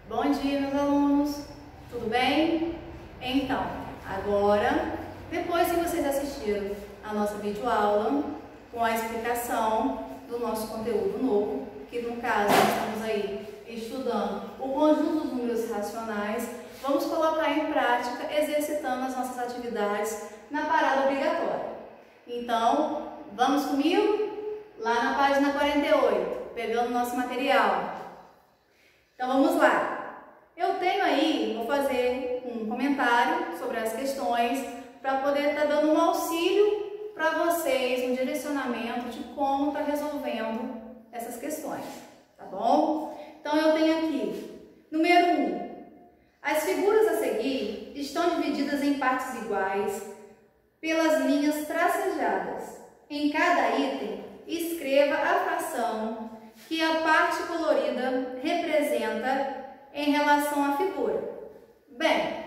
Bom dia, meus alunos! Tudo bem? Então, agora, depois que vocês assistiram a nossa videoaula com a explicação do nosso conteúdo novo, que no caso nós estamos aí estudando o conjunto dos números racionais, vamos colocar em prática exercitando as nossas atividades na parada obrigatória. Então, vamos comigo? Lá na página 48, pegando o nosso material. Então vamos lá. Eu tenho aí, vou fazer um comentário sobre as questões para poder estar dando um auxílio para vocês, um direcionamento de como está resolvendo essas questões, tá bom? Então eu tenho aqui, número 1. As figuras a seguir estão divididas em partes iguais pelas linhas tracejadas. Em cada item, escreva a fração que a parte colorida representa em relação à figura. Bem,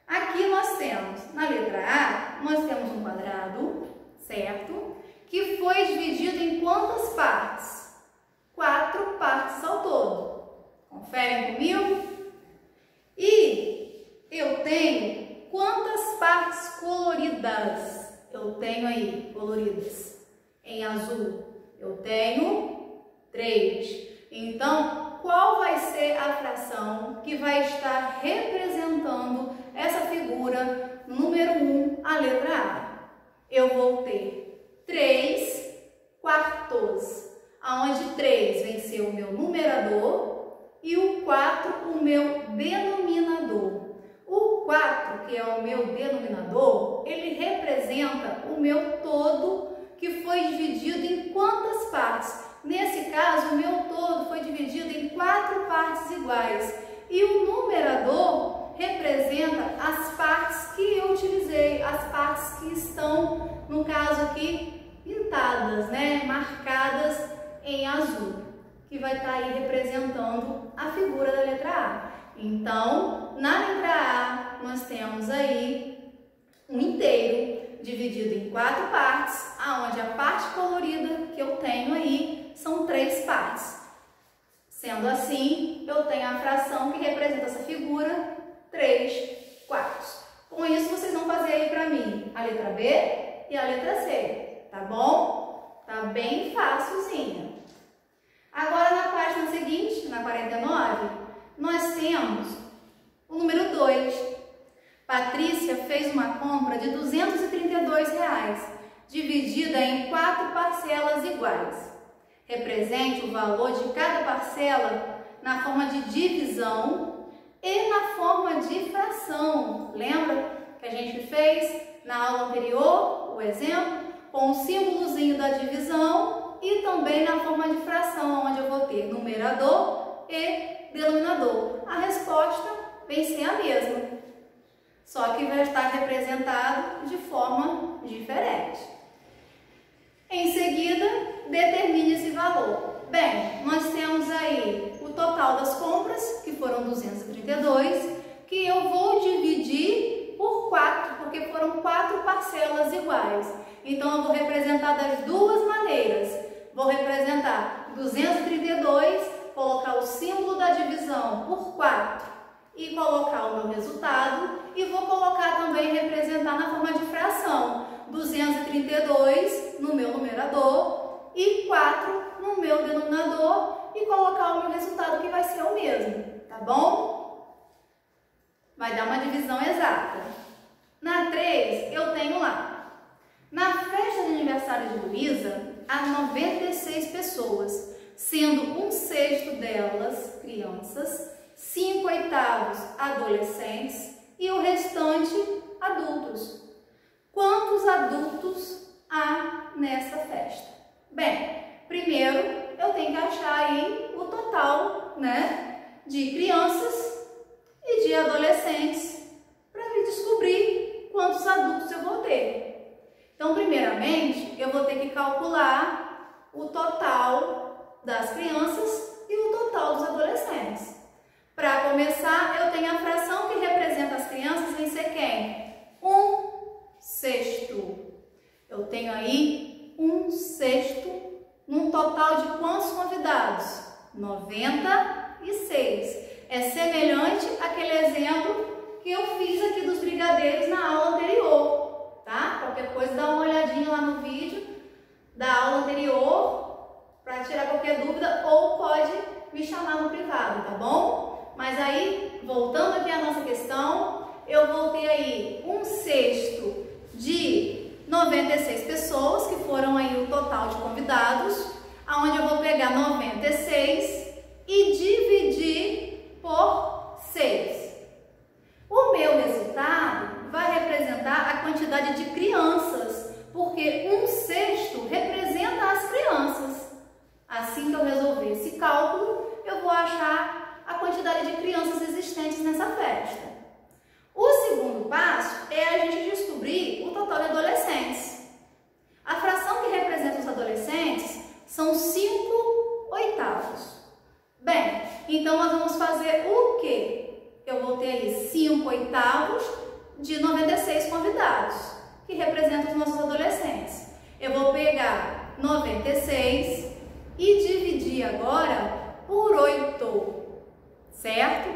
aqui nós temos, na letra A, nós temos um quadrado, certo? Que foi dividido em quantas partes? 4 partes ao todo. Conferem comigo? E eu tenho quantas partes coloridas? Eu tenho aí, coloridas. Em azul, eu tenho 3. Então, qual vai ser a fração que vai estar representando essa figura número 1, a letra A? Eu vou ter 3 quartos, onde 3 vem ser o meu numerador e o 4 o meu denominador. O 4, que é o meu denominador, ele representa o meu todo que foi dividido em quantas partes? Nesse caso, o meu todo foi dividido em 4 partes iguais. E o numerador representa as partes que eu utilizei, as partes que estão, no caso aqui, pintadas, né? Marcadas em azul, que vai estar aí representando a figura da letra A. Então, na letra A, nós temos aí um inteiro dividido em 4 partes, aonde a parte colorida que eu tenho aí são 3 partes. Sendo assim, eu tenho a fração que representa essa figura, 3 quartos. Com isso, vocês vão fazer aí para mim a letra B e a letra C, tá bom? Tá bem facilzinho. Agora, na página seguinte, na 49, nós temos o número 2. Patrícia fez uma compra de R$ 232, dividida em 4 parcelas iguais. Represente o valor de cada parcela na forma de divisão e na forma de fração. Lembra que a gente fez na aula anterior, o exemplo, com o símbolozinho da divisão e também na forma de fração, onde eu vou ter numerador e denominador. A resposta vem ser a mesma, só que vai estar representado de forma diferente. Em seguida, determine esse valor. Bem, nós temos aí o total das compras, que foram 232, que eu vou dividir por 4, porque foram 4 parcelas iguais. Então, eu vou representar das duas maneiras. Vou representar 232, colocar o símbolo da divisão por 4 e colocar o meu resultado. E vou colocar também, representar na forma de fração, 232 no meu numerador e 4 no meu denominador e colocar o meu resultado que vai ser o mesmo, tá bom? Vai dar uma divisão exata. Na 3, eu tenho lá, na festa de aniversário de Luísa, há 96 pessoas, sendo 1/6 delas crianças, 5/8 adolescentes e o restante adultos. Quantos adultos há nessa festa? Bem, primeiro eu tenho que achar aí o total, né, de crianças e de adolescentes para descobrir quantos adultos eu vou ter. Então, primeiramente, eu vou ter que calcular o total das crianças e o total dos adolescentes. Para começar, eu tenho a fração que representa as crianças em ser quem? 1/6. Eu tenho aí 1/6 num total de quantos convidados? 96. É semelhante àquele exemplo que eu fiz aqui dos brigadeiros na aula anterior, tá? Qualquer coisa, dá uma olhadinha lá no vídeo da aula anterior para tirar qualquer dúvida ou pode me chamar no privado, tá bom? Mas aí, voltando aqui à nossa questão, eu vou ter aí um cesto de 96 pessoas, que foram aí o total de convidados, aonde eu vou pegar 96 e dividir por 6. O meu resultado vai representar a quantidade de crianças, porque um sexto representa as crianças. Assim que eu resolver esse cálculo, eu vou achar a quantidade de crianças existentes nessa festa. O segundo passo é a gente descobrir o total de adolescentes. A fração que representa os adolescentes são 5/8. Bem, então nós vamos fazer o quê? Eu vou ter aí 5/8 de 96 convidados, que representam os nossos adolescentes. Eu vou pegar 96 e dividir agora por 8, certo?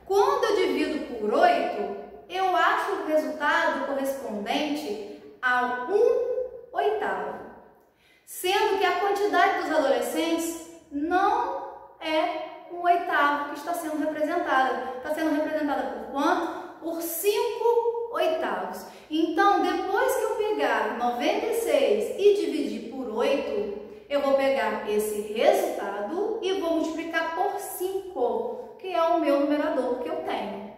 Quando eu divido por 8, eu acho o resultado correspondente a 1/8, sendo que a quantidade dos adolescentes não é 1/8 que está sendo representada. Está sendo representada por quanto? Por 5/8. Então, depois que eu pegar 96 e dividir por 8, eu vou pegar esse resultado e vou multiplicar por 5, que é o meu numerador que eu tenho.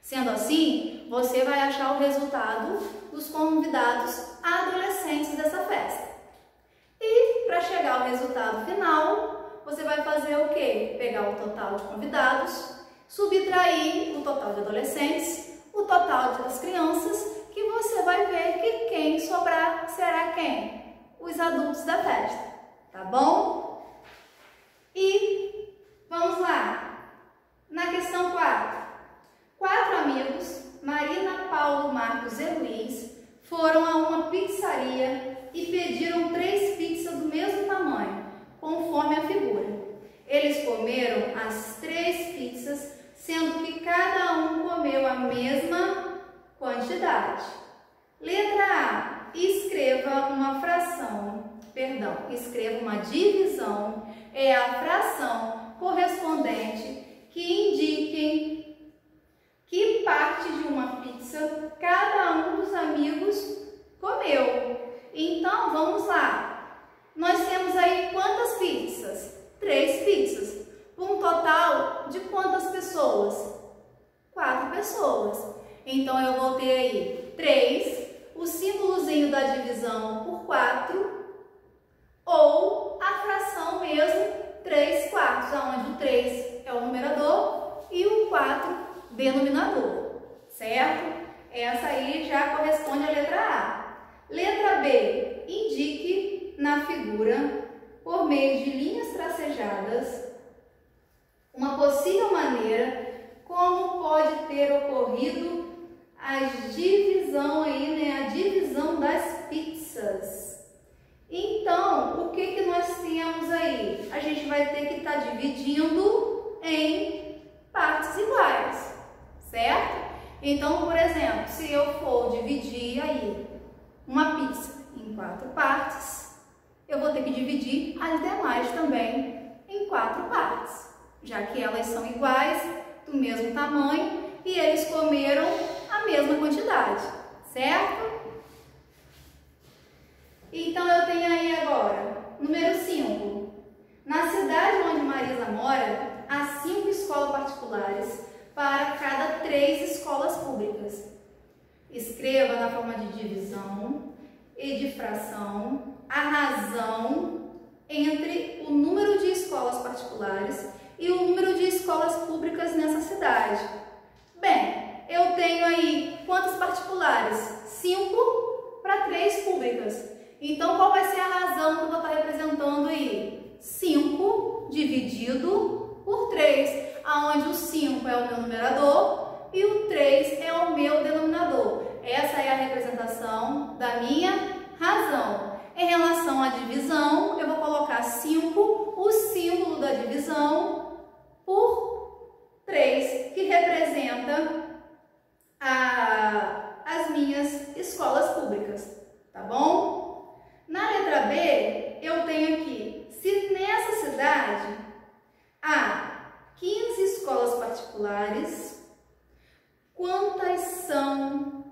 Sendo assim, você vai achar o resultado dos convidados adolescentes dessa festa. E para chegar ao resultado final, você vai fazer o quê? Pegar o total de convidados, subtrair o total de adolescentes, o total das crianças, que você vai ver que quem sobrar será quem? Os adultos da festa, tá bom? E vamos lá, na questão 4. 4 amigos, Marina, Paulo, Marcos e Luiz, foram a uma pizzaria e pediram 3 pizzas do mesmo tamanho, conforme a figura. Eles comeram as 3 pizzas, sendo que cada um comeu a mesma quantidade. Letra A. Escreva uma divisão, é a fração correspondente que indiquem que parte de uma pizza cada um dos amigos comeu. Então, vamos lá. Nós temos aí quantas pizzas? 3 pizzas. Um total de quantas pessoas? 4 pessoas. Então, eu vou ter aí 3, o símbolozinho da divisão por 4, ou a fração mesmo, 3/4, onde o 3 é o numerador e o 4 denominador, certo? Essa aí já corresponde à letra A. Letra B. Indique na figura, por meio de linhas tracejadas, uma possível maneira como pode ter ocorrido a divisão das pizzas. Então, o que nós temos aí? A gente vai ter que estar dividindo em partes iguais, certo? Então, por exemplo, se eu for dividir aí uma pizza em 4 partes, eu vou ter que dividir as demais também em 4 partes, já que elas são iguais, do mesmo tamanho e eles comeram a mesma quantidade, certo? Então, eu tenho aí agora, número 5. Na cidade onde Marisa mora, há 5 escolas particulares para cada 3 escolas públicas. Escreva na forma de divisão e de fração a razão entre o número de escolas particulares e o número de escolas públicas nessa cidade. Bem, eu tenho aí quantas particulares? 5 para 3 públicas. Então, qual vai ser a razão que eu vou estar representando aí? 5 dividido por 3, onde o 5 é o meu numerador e o 3 é o meu denominador. Essa é a representação da minha razão. Em relação à divisão, eu vou colocar 5, o símbolo da divisão, por 3. particulares? Quantas são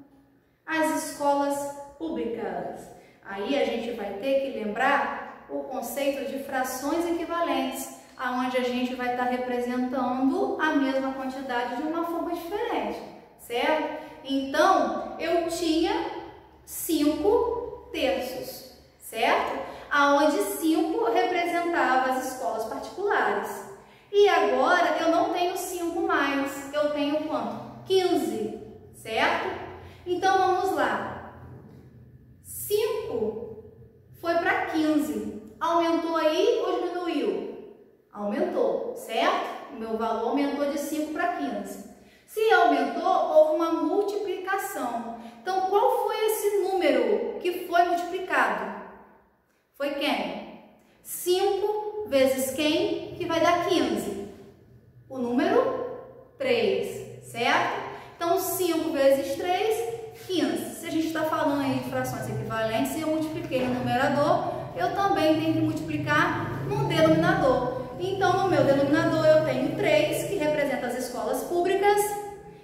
as escolas públicas? Aí a gente vai ter que lembrar o conceito de frações equivalentes, aonde a gente vai estar representando a mesma quantidade de uma forma diferente, certo? Então, eu tinha 5 terços, certo? Aonde 5 representava as escolas particulares. E agora eu não tenho 5 mais, eu tenho quanto? 15, certo? Então vamos lá. 5 foi para 15. Aumentou aí ou diminuiu? Aumentou, certo? O meu valor aumentou de 5 para 15. Se aumentou, houve uma multiplicação. Então, qual foi esse número que foi multiplicado? Foi quem? 5 vezes quem? Que vai dar 15. O número 3, certo? Então, 5 vezes 3, 15. Se a gente está falando aí de frações equivalentes, se eu multipliquei no numerador, eu também tenho que multiplicar no denominador. Então, no meu denominador, eu tenho 3, que representa as escolas públicas.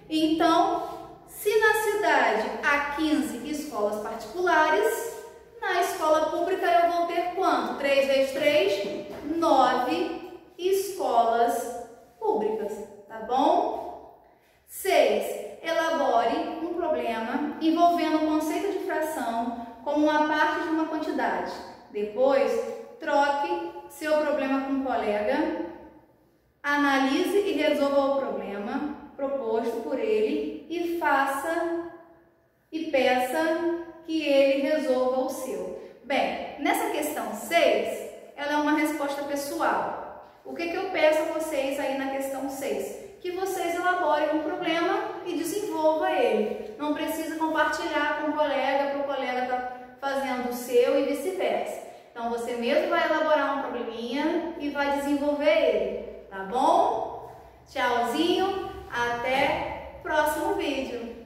Então, se na cidade há 15 escolas particulares, na escola pública eu vou ter quanto? 3 vezes 3, 9 escolas públicas, tá bom? 6. Elabore um problema envolvendo o conceito de fração como uma parte de uma quantidade. Depois, troque seu problema com um colega, analise e resolva o problema proposto por ele e peça que ele resolva o seu. Bem, nessa questão 6, ela é uma resposta pessoal. O que eu peço a vocês aí na questão 6? Que vocês elaborem um problema e desenvolvam ele. Não precisa compartilhar com o colega, para o colega estar fazendo o seu e vice-versa. Então, você mesmo vai elaborar um probleminha e vai desenvolver ele, tá bom? Tchauzinho, até o próximo vídeo.